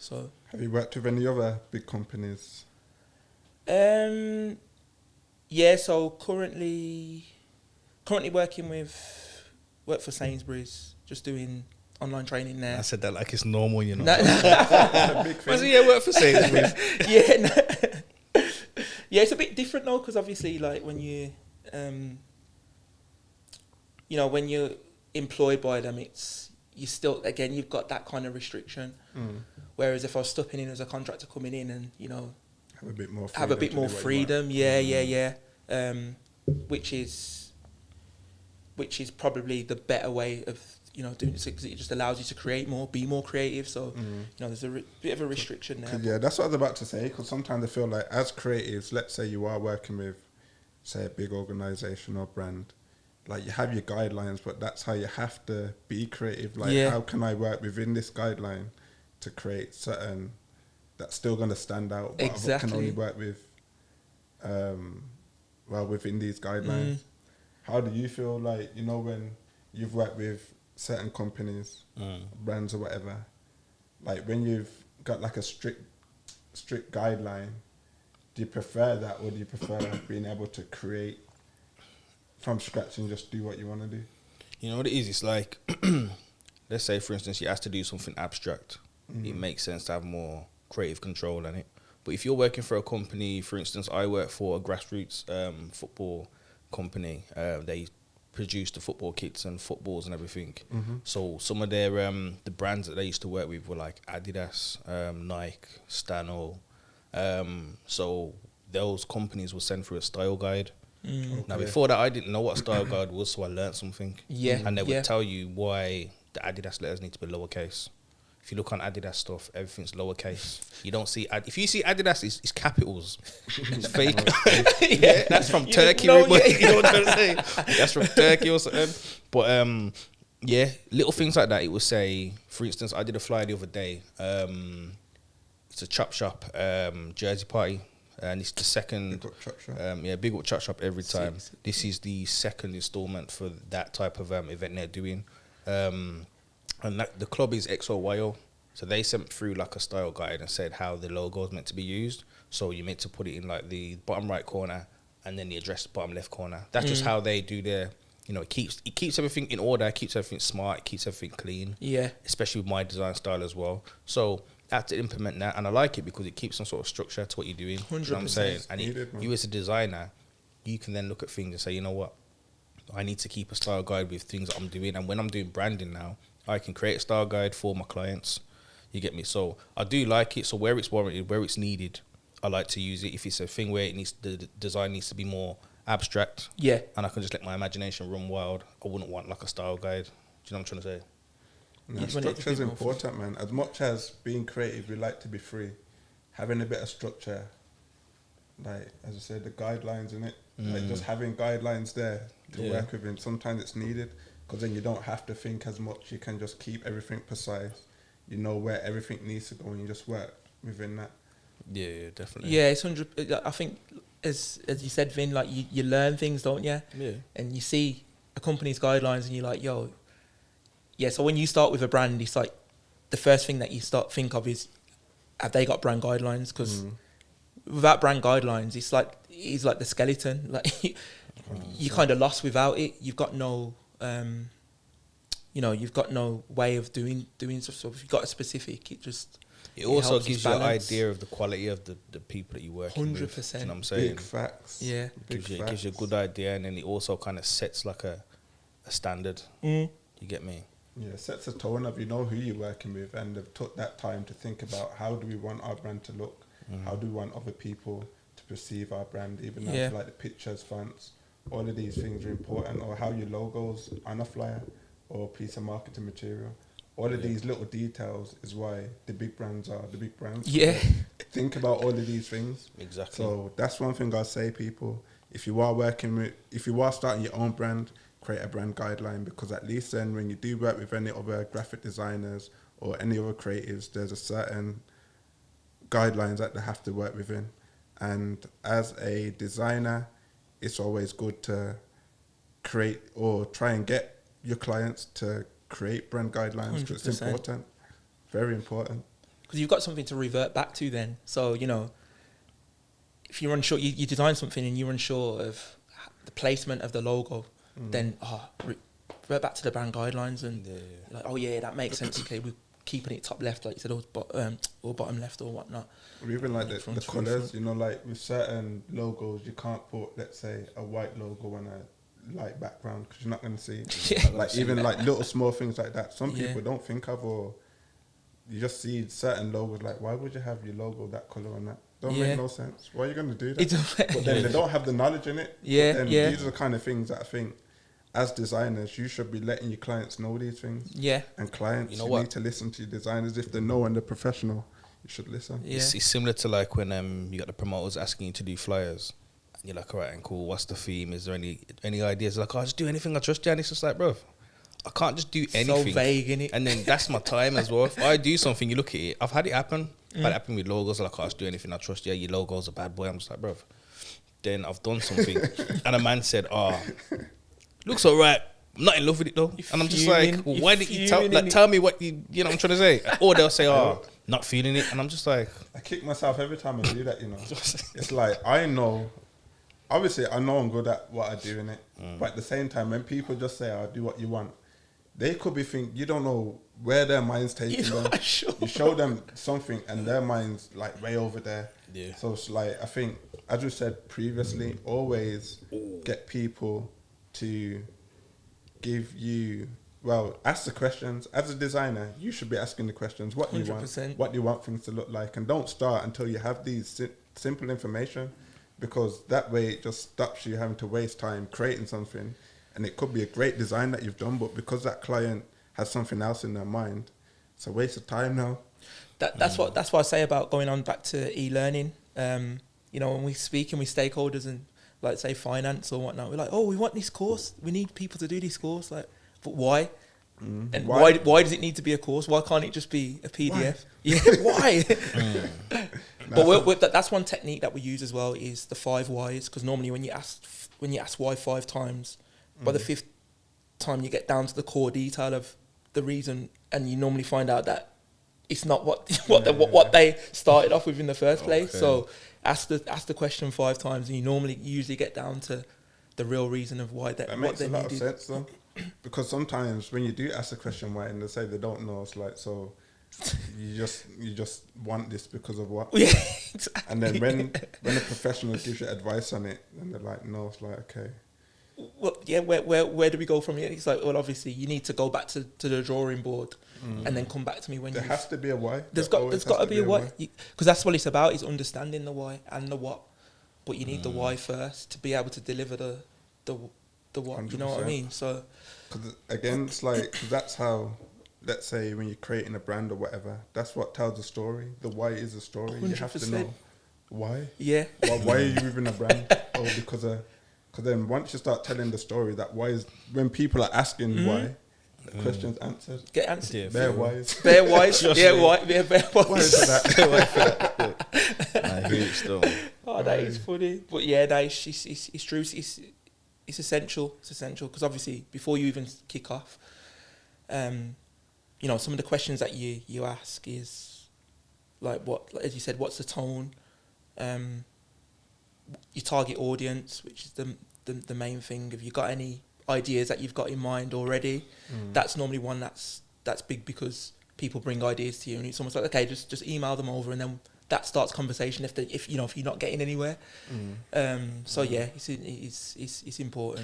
So have you worked with any other big companies? Yeah, so currently work for Sainsburys, just doing online training there. I said that like it's normal, you know. No, It's a big thing. Yeah, work for Sainsbury's. yeah, no. Yeah, it's a bit different though, because obviously, like when you, when you're employed by them, you still, again, you've got that kind of restriction. Whereas if I was stepping in as a contractor coming in and Have a bit more freedom. have a bit more freedom, yeah. Which is probably the better way of doing it, because it just allows you to create more, be more creative. So there's a bit of a restriction there. Yeah, that's what I was about to say. Because sometimes I feel like as creatives, let's say you are working with, say, a big organisation or brand, like you have your guidelines, but that's how you have to be creative. Like, how can I work within this guideline to create certain that's still going to stand out, but I can only work with, within these guidelines. How do you feel like, when you've worked with certain companies, brands or whatever, like when you've got like a strict guideline, do you prefer that, or do you prefer being able to create from scratch and just do what you want to do? You know what it is? It's like, let's say, for instance, you asked to do something abstract. It makes sense to have more creative control in it. But if you're working for a company, for instance, I work for a grassroots football company. They produce the football kits and footballs and everything. So some of their the brands that they used to work with were like Adidas, Nike, Stano. So those companies will send through a style guide. Now before that, I didn't know what a style guide was, so I learned something. And they would tell you why the Adidas letters need to be lowercase. If you look on Adidas stuff, everything's lowercase. You don't see if you see Adidas, it's capitals. It's fake. Yeah, that's from Turkey. You know what I'm trying to say? That's from Turkey or something. But yeah, little things like that. It would say, for instance, I did a flyer the other day. It's a chop shop jersey party, and it's the second. Big up chop shop. Big up chop shop every time. This is the second installment for that type of event they're doing. And the club is XOYO, so they sent through like a style guide and said how the logo is meant to be used. So you're meant to put it in like the bottom right corner, and then the address bottom left corner. That's just how they do their, it keeps everything in order, keeps everything smart, it keeps everything clean. Yeah. Especially with my design style as well. So I have to implement that, and I like it because it keeps some sort of structure to what you're doing. 100%. You know what I'm saying? And you as a designer, you can then look at things and say, you know what, I need to keep a style guide with things that I'm doing. And when I'm doing branding now, I can create a style guide for my clients. You get me? So I do like it. So where it's warranted, where it's needed, I like to use it. If it's a thing where the design needs to be more abstract, and I can just let my imagination run wild, I wouldn't want like a style guide. Do you know what I'm trying to say? No, structure is important, man. As much as being creative, we like to be free. Having a bit of structure, like as I said, the guidelines in it, like just having guidelines there to work within. Sometimes it's needed, because then you don't have to think as much. You can just keep everything precise. You know where everything needs to go, and you just work within that. Yeah, definitely. Yeah, it's 100. I think, as you said, Vin, like you learn things, don't you? Yeah. And you see a company's guidelines, and you're like, yo. Yeah. So when you start with a brand, it's like the first thing that you think of is, have they got brand guidelines? Because without brand guidelines, it's like the skeleton. Like you're kind of lost without it. You've got no. You've got no way of doing stuff. So if you've got a specific, it also gives you an idea of the quality of the people that you work with. 100%. You know what I'm saying? Big facts. Yeah. It gives you a good idea, and then it also kind of sets like a standard. You get me? Yeah, sets a tone of, who you're working with, and they've took that time to think about how do we want our brand to look, how do we want other people to perceive our brand, even though like the pictures, fonts, all of these things are important, or how your logos on a flyer or piece of marketing material. All of these little details is why the big brands are the big brands. Yeah. Think about all of these things. Exactly. So that's one thing I'll say, people. If you are starting your own brand, create a brand guideline, because at least then when you do work with any other graphic designers or any other creatives, there's a certain guidelines that they have to work within. And as a designer, it's always good to create or try and get your clients to create brand guidelines. 'Cause it's important, very important. because you've got something to revert back to then. So, you know, if you're unsure, you design something and you're unsure of the placement of the logo, then revert back to the brand guidelines and like, oh yeah, that makes sense. Okay, we're keeping it top left, like you said, or bottom left or whatnot. Or even like the colours, you know, like with certain logos, you can't put, let's say, a white logo on a light background because you're not going to see. Like even like little small things like that. Some people don't think of, or you just see certain logos. Like, why would you have your logo that colour on that? Don't make no sense. Why are you going to do that? But then they don't have the knowledge in it. These are the kind of things that I think, as designers, you should be letting your clients know these things. And clients, you need to listen to your designers. If they know and they're professional, you should listen. It's similar to like when you got the promoters asking you to do flyers. And you're like, all right, and cool, what's the theme? Is there any ideas? Like, I'll just do anything, I trust you. And it's just like, bro, I can't just do anything. So vague, innit? And then that's my time as well. If I do something, you look at it. I've had it happen. I've had it happen with logos. Like, I'll just do anything, I trust you. Your logo's a bad boy. I'm just like, bro. Then I've done something. And a man said, looks all right. I'm not in love with it though. And I'm just like, why did you tell me what you know what I'm trying to say? Or they'll say, not feeling it. And I'm just like, I kick myself every time I do that, you know. It's like, I know, obviously I know I'm good at what I do in it. But at the same time, when people just say, I'll do what you want, they could be thinking, you don't know where their mind's taking them. You show them something and their mind's like way over there. So it's like, I think, as we said previously, always get people to give you, ask the questions. As a designer, you should be asking the questions. What do you 100%. want? What do you want things to look like? And don't start until you have these simple information, because that way it just stops you having to waste time creating something. And it could be a great design that you've done, but because that client has something else in their mind, it's a waste of time now. That's what I say about going on back to e-learning. You know, when we're speaking with stakeholders and, like, say finance or whatnot, we're like, oh, we want this course. We need people to do this course. Like, but why? And why does it need to be a course? Why can't it just be a PDF? Why? But that's one technique that we use as well, is the 5 whys. Because normally when you ask why 5 times, by the 5th time you get down to the core detail of the reason, and you normally find out that it's not what they started off with in the first place. So ask the question 5 times, and you usually get down to the real reason of why that makes a lot of sense though. Because sometimes when you do ask the question why and they say they don't know, it's like, so you just want this because of what? Exactly. And then when a professional gives you advice on it, and they're like, no, it's like, okay. Well, where do we go from here? It's like, well, obviously you need to go back to the drawing board and then come back to me when there has to be a why. There's got to be a why, because that's what it's about, is understanding the why and the what. But you need the why first to be able to deliver the what. 100%. You know what I mean? So, cause again, it's like, cause that's how. Let's say when you're creating a brand or whatever, that's what tells the story. The why is a story. 100%. You have to know why. Yeah. Why are you even a brand? Or because then once you start telling the story, that why is, when people are asking why, the question's answered. Get answered. Yeah, bare wise. Bare wise. Bare wise. Why is that? I hear it still. Oh, that is funny. But yeah, it's true. It's essential. It's essential because obviously before you even kick off, you know, some of the questions that you ask is like, what, as you said, what's the tone? Your target audience, which is the main thing. Have you got any ideas that you've got in mind already? That's normally one that's big, because people bring ideas to you and it's almost like, okay, just email them over, and then that starts conversation if you're not getting anywhere. So yeah, it's important.